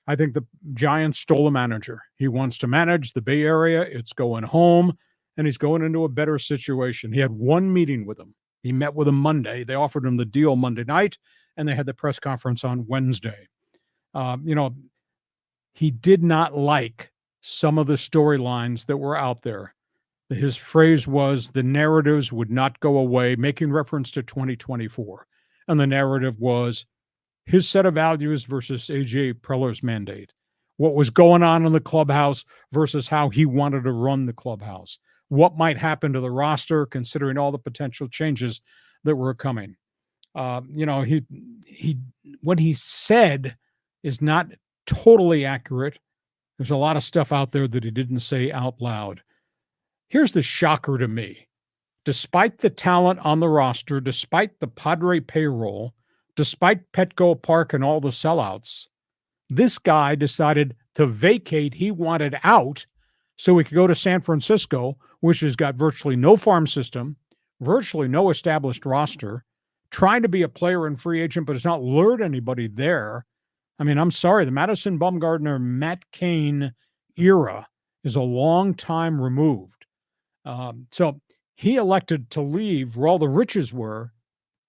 I think the Giants stole a manager. He wants to manage the Bay Area. It's going home, and he's going into a better situation. He had one meeting with him. He met with him Monday. They offered him the deal Monday night, and they had the press conference on Wednesday. You know, he did not like some of the storylines that were out there. His phrase was the narratives would not go away, making reference to 2024. And the narrative was his set of values versus AJ Preller's mandate. What was going on in the clubhouse versus how he wanted to run the clubhouse. What might happen to the roster considering all the potential changes that were coming. He what he said is not totally accurate. There's a lot of stuff out there that he didn't say out loud. Here's the shocker to me. Despite the talent on the roster, despite the Padre payroll, despite Petco Park and all the sellouts, this guy decided to vacate. He wanted out so he could go to San Francisco, which has got virtually no farm system, virtually no established roster, trying to be a player and free agent, but has not lured anybody there. I mean, I'm sorry, the Madison Bumgarner, Matt Cain era is a long time removed. So he elected to leave where all the riches were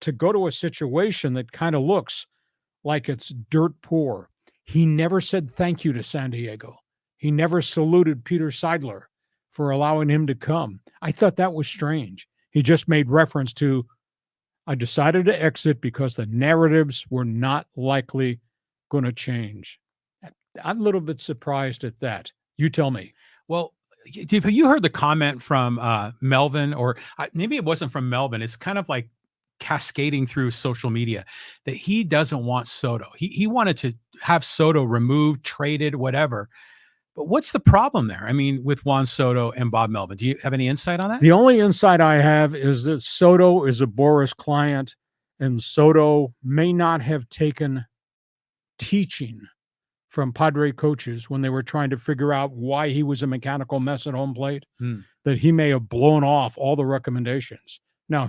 to go to a situation that kind of looks like it's dirt poor. He never said thank you to San Diego. He never saluted Peter Seidler for allowing him to come. I thought that was strange. He just made reference to, I decided to exit because the narratives were not likely going to change. I'm a little bit surprised at that. You tell me. Well, have you heard the comment from Melvin, or maybe it wasn't from Melvin? It's kind of like cascading through social media that he doesn't want Soto. He wanted to have Soto removed, traded, whatever. But what's the problem there? I mean, with Juan Soto and Bob Melvin, do you have any insight on that? The only insight I have is that Soto is a Boras client, and Soto may not have taken teaching from Padre coaches when they were trying to figure out why he was a mechanical mess at home plate, that he may have blown off all the recommendations. Now,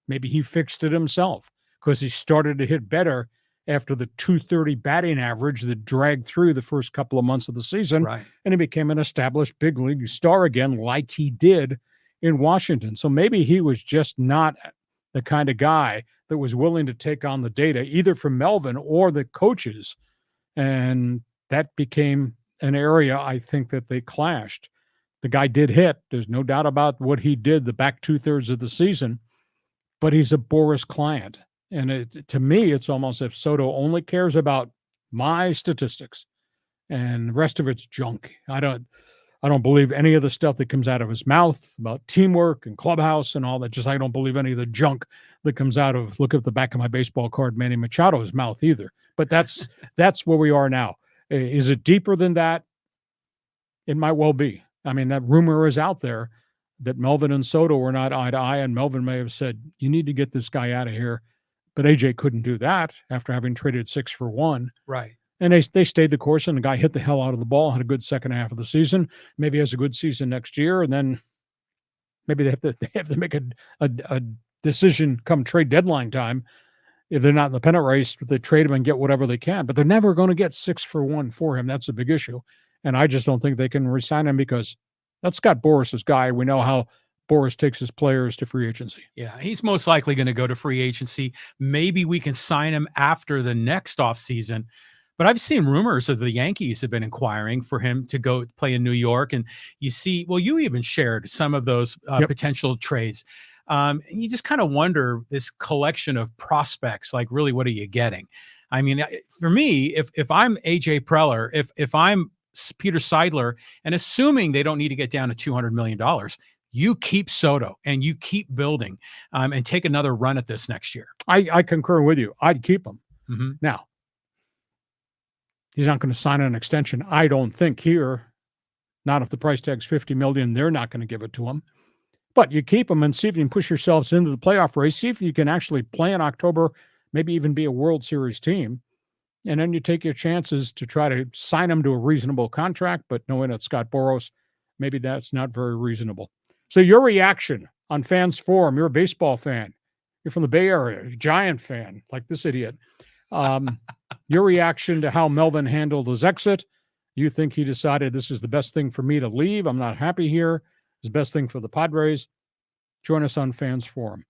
maybe he fixed it himself because he started to hit better after the .230 batting average that dragged through the first couple of months of the season, right, and he became an established big league star again like he did in Washington. So maybe he was just not the kind of guy that was willing to take on the data, either from Melvin or the coaches. And that became an area, I think, that they clashed. The guy did hit. There's no doubt about what he did the back 2/3 of the season, but he's a Boras client. And to me, it's almost as if Soto only cares about my statistics and the rest of it's junk. I don't believe any of the stuff that comes out of his mouth about teamwork and clubhouse and all that. Just I don't believe any of the junk that comes out of, look at the back of my baseball card, Manny Machado's mouth either. But that's where we are now. Is it deeper than that? It might well be. I mean, that rumor is out there that Melvin and Soto were not eye to eye, and Melvin may have said, you need to get this guy out of here. But AJ couldn't do that after having traded 6 for 1. Right. And they stayed the course, and the guy hit the hell out of the ball, had a good second half of the season, maybe has a good season next year, and then maybe they have to make a decision come trade deadline time. If they're not in the pennant race, they trade him and get whatever they can. But they're never going to get 6 for 1 for him. That's a big issue. And I just don't think they can re-sign him because that's Scott Boras's guy. We know how Boras takes his players to free agency. Yeah, he's most likely going to go to free agency. Maybe we can sign him after the next offseason. But I've seen rumors of the Yankees have been inquiring for him to go play in New York. And you see, well, you even shared some of those potential trades. And you just kind of wonder, this collection of prospects, like really, what are you getting? I mean, for me, if I'm AJ Preller, if I'm Peter Seidler, and assuming they don't need to get down to $200 million, you keep Soto and you keep building and take another run at this next year. I concur with you. I'd keep him. Mm-hmm. Now, he's not going to sign an extension, I don't think, here. Not if the price tag's $50 million, they're not going to give it to him. But you keep him and see if you can push yourselves into the playoff race, see if you can actually play in October, maybe even be a World Series team. And then you take your chances to try to sign him to a reasonable contract, but knowing that Scott Boras, maybe that's not very reasonable. So your reaction on Fans Forum, you're a baseball fan. You're from the Bay Area, a Giant fan, like this idiot. Your reaction to how Melvin handled his exit. You think he decided this is the best thing for me to leave? I'm not happy here. It's the best thing for the Padres. Join us on Fans Forum.